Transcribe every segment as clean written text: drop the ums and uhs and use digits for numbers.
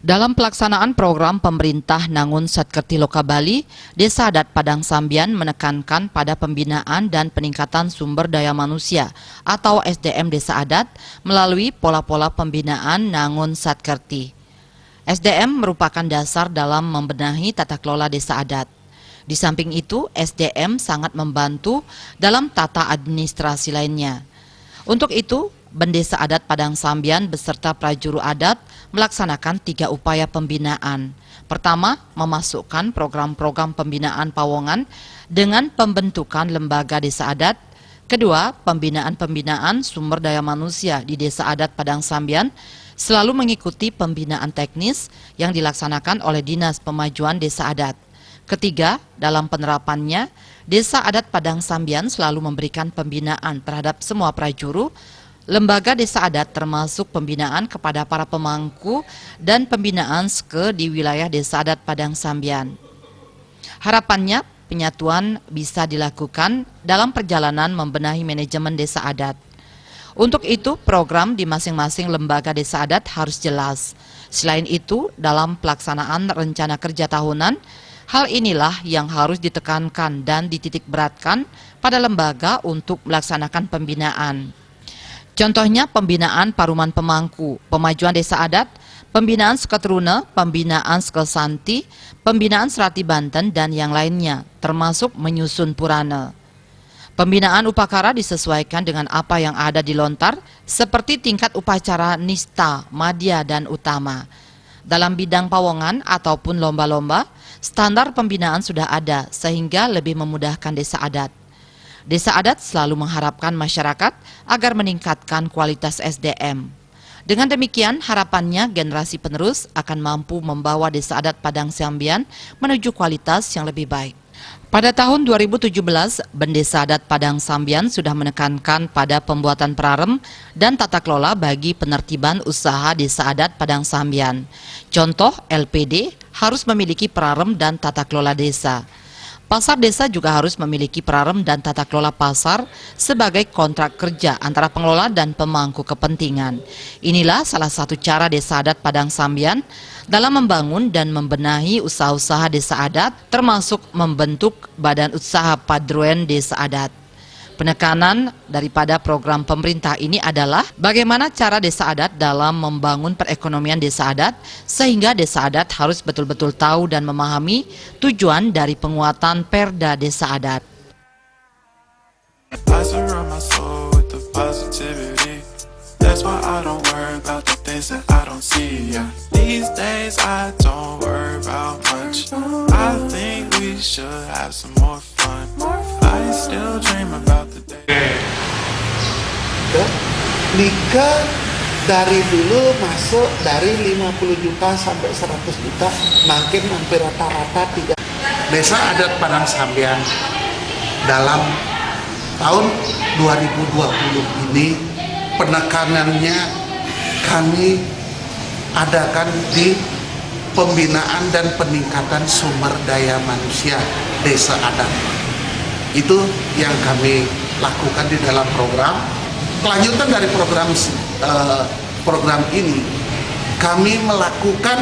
Dalam pelaksanaan program pemerintah Nangun Satkerti Loka Bali, Desa Adat Padang Sambian menekankan pada pembinaan dan peningkatan sumber daya manusia atau SDM Desa Adat melalui pola-pola pembinaan Nangun Satkerti. SDM merupakan dasar dalam membenahi tata kelola Desa Adat. Di samping itu, SDM sangat membantu dalam tata administrasi lainnya. Untuk itu, Bendesa Adat Padang Sambian beserta prajuru adat melaksanakan 3 upaya pembinaan. Pertama, memasukkan program-program pembinaan pawongan dengan pembentukan lembaga desa adat. Kedua, pembinaan sumber daya manusia di Desa Adat Padang Sambian selalu mengikuti pembinaan teknis yang dilaksanakan oleh Dinas Pemajuan Desa Adat. Ketiga, dalam penerapannya, Desa Adat Padang Sambian selalu memberikan pembinaan terhadap semua prajuru, lembaga desa adat termasuk pembinaan kepada para pemangku dan pembinaan SKE di wilayah Desa Adat Padang Sambian. Harapannya, penyatuan bisa dilakukan dalam perjalanan membenahi manajemen desa adat. Untuk itu, program di masing-masing lembaga desa adat harus jelas. Selain itu, dalam pelaksanaan rencana kerja tahunan, hal inilah yang harus ditekankan dan dititikberatkan pada lembaga untuk melaksanakan pembinaan. Contohnya pembinaan Paruman Pemangku, pemajuan desa adat, pembinaan Seketruna, pembinaan Sekelsanti, pembinaan Serati Banten, dan yang lainnya, termasuk menyusun Purana. Pembinaan upacara disesuaikan dengan apa yang ada di lontar, seperti tingkat upacara nista, madya, dan utama. Dalam bidang pawongan ataupun lomba-lomba, standar pembinaan sudah ada sehingga lebih memudahkan desa adat. Desa adat selalu mengharapkan masyarakat agar meningkatkan kualitas SDM. Dengan demikian, harapannya generasi penerus akan mampu membawa Desa Adat Padang Sambian menuju kualitas yang lebih baik. Pada tahun 2017, Bendesa Adat Padang Sambian sudah menekankan pada pembuatan prarem dan tata kelola bagi penertiban usaha Desa Adat Padang Sambian. Contoh, LPD harus memiliki prarem dan tata kelola desa. Pasar desa juga harus memiliki prarem dan tata kelola pasar sebagai kontrak kerja antara pengelola dan pemangku kepentingan. Inilah salah satu cara Desa Adat Padang Sambian dalam membangun dan membenahi usaha-usaha desa adat, termasuk membentuk badan usaha Padroen Desa Adat. Penekanan daripada program pemerintah ini adalah bagaimana cara desa adat dalam membangun perekonomian desa adat, sehingga desa adat harus betul-betul tahu dan memahami tujuan dari penguatan Perda Desa Adat. Nikah dari dulu masuk dari 50 juta sampai 100 juta, makin hampir rata-rata 3. Desa Adat Padang Sambian dalam tahun 2020 ini penekanannya kami adakan di pembinaan dan peningkatan sumber daya manusia desa adat. Itu yang kami lakukan di dalam program. Kelanjutan dari program ini, kami melakukan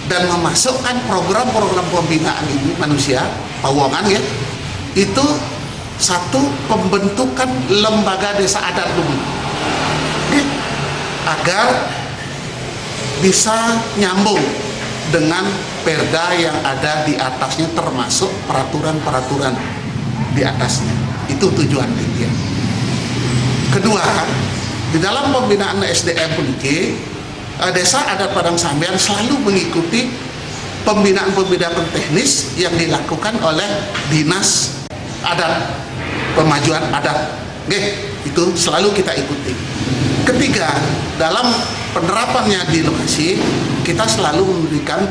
dan memasukkan program-program pembinaan ini manusia, pawongan ya, itu satu pembentukan lembaga desa adat dulu, agar bisa nyambung dengan perda yang ada di atasnya, termasuk peraturan-peraturan di atasnya. Itu tujuan dia. Kedua, di dalam pembinaan SDM pendidik, Desa Adat Padang Sambian selalu mengikuti pembinaan-pembinaan teknis yang dilakukan oleh Dinas Adat, Pemajuan Adat. Itu selalu kita ikuti. Ketiga, dalam penerapannya di lokasi, kita selalu memberikan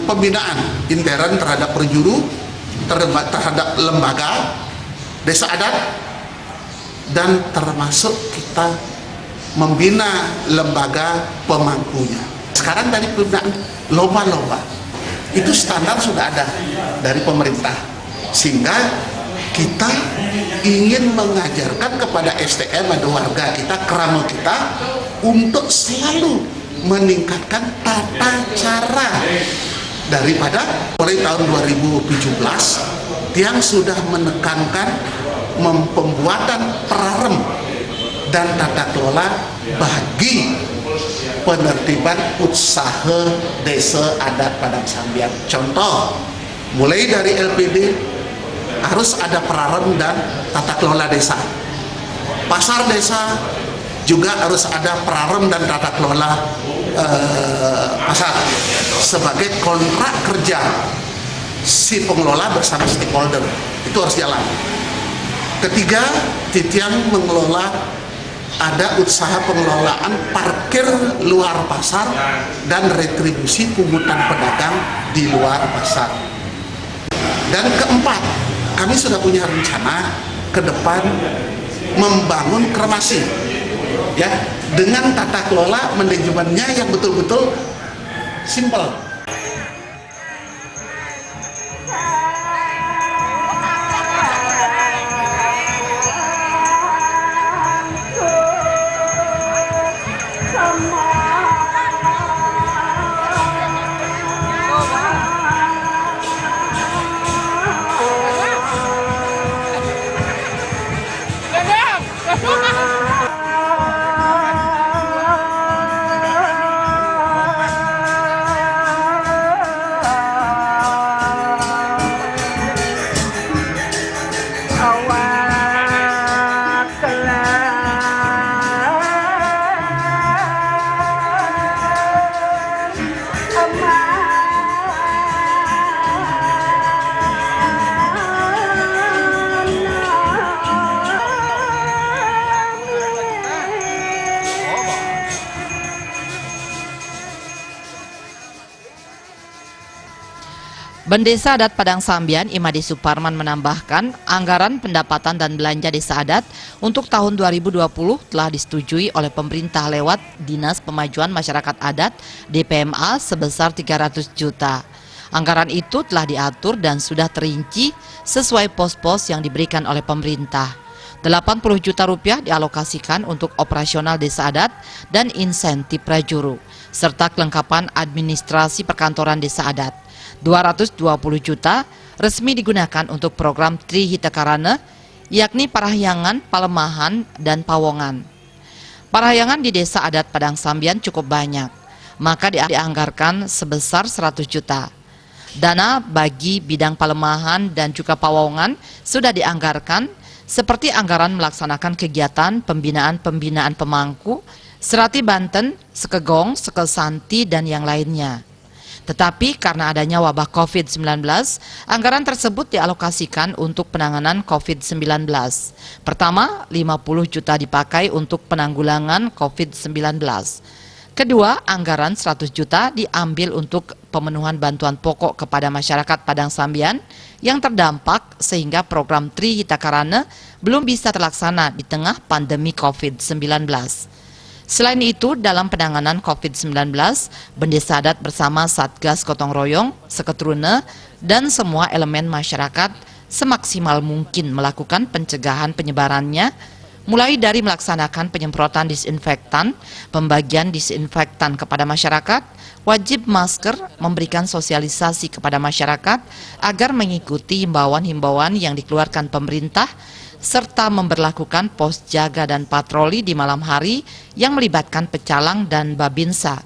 pembinaan intern terhadap perjuru, terhadap lembaga desa adat, dan termasuk kita membina lembaga pemangkunya. Sekarang dari pembinaan lomba-lomba itu standar sudah ada dari pemerintah, sehingga kita ingin mengajarkan kepada STM atau warga kita, kerama kita, untuk selalu meningkatkan tata cara daripada mulai tahun 2017 yang sudah menekankan pembuatan prarem dan tata kelola bagi penertiban usaha desa adat Padang Sambian. Contoh, mulai dari LPD harus ada prarem dan tata kelola desa. Pasar desa juga harus ada prarem dan tata kelola pasar sebagai kontrak kerja si pengelola bersama stakeholder. Itu harus jalan. Ketiga, Titian mengelola ada usaha pengelolaan parkir luar pasar dan retribusi pungutan pedagang di luar pasar. Dan keempat, kami sudah punya rencana ke depan membangun kremasi, ya, dengan tata kelola manajemennya yang betul-betul simpel. Bendesa Adat Padang Sambian Imadi Suparman menambahkan anggaran pendapatan dan belanja desa adat untuk tahun 2020 telah disetujui oleh pemerintah lewat Dinas Pemajuan Masyarakat Adat DPMA sebesar 300 juta. Anggaran itu telah diatur dan sudah terinci sesuai pos-pos yang diberikan oleh pemerintah. 80 juta rupiah dialokasikan untuk operasional desa adat dan insentif prajuru, serta kelengkapan administrasi perkantoran desa adat. 220 juta resmi digunakan untuk program Tri Hitakarana, yakni Parahyangan, Palemahan, dan Pawongan. Parahyangan di desa adat Padang Sambian cukup banyak, maka dianggarkan sebesar 100 juta. Dana bagi bidang Palemahan dan juga Pawongan sudah dianggarkan seperti anggaran melaksanakan kegiatan pembinaan pemangku, Serati Banten, Sekegong, Sekesanti, dan yang lainnya. Tetapi karena adanya wabah COVID-19, anggaran tersebut dialokasikan untuk penanganan COVID-19. Pertama, 50 juta dipakai untuk penanggulangan COVID-19. Kedua, anggaran 100 juta diambil untuk pemenuhan bantuan pokok kepada masyarakat Padang Sambian yang terdampak sehingga program Tri Hitakarana belum bisa terlaksana di tengah pandemi COVID-19. Selain itu, dalam penanganan COVID-19, Bendesa Adat bersama Satgas Gotong Royong, Seketrune, dan semua elemen masyarakat semaksimal mungkin melakukan pencegahan penyebarannya, mulai dari melaksanakan penyemprotan disinfektan, pembagian disinfektan kepada masyarakat, wajib masker, memberikan sosialisasi kepada masyarakat agar mengikuti himbauan-himbauan yang dikeluarkan pemerintah, serta memberlakukan pos jaga dan patroli di malam hari yang melibatkan pecalang dan babinsa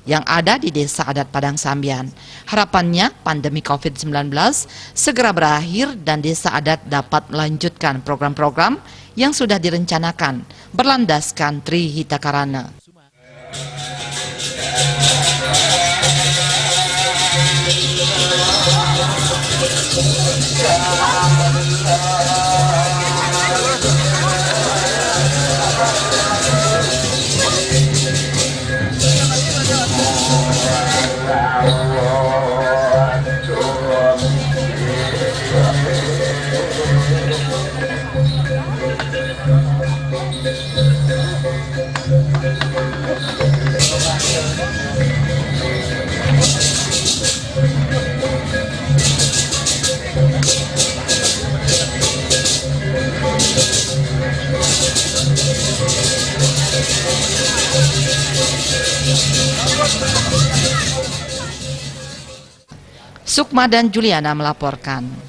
yang ada di desa adat Padang Sambian. Harapannya pandemi COVID-19 segera berakhir dan desa adat dapat melanjutkan program-program yang sudah direncanakan berlandaskan Tri Hitakarana. Sukma dan Juliana melaporkan.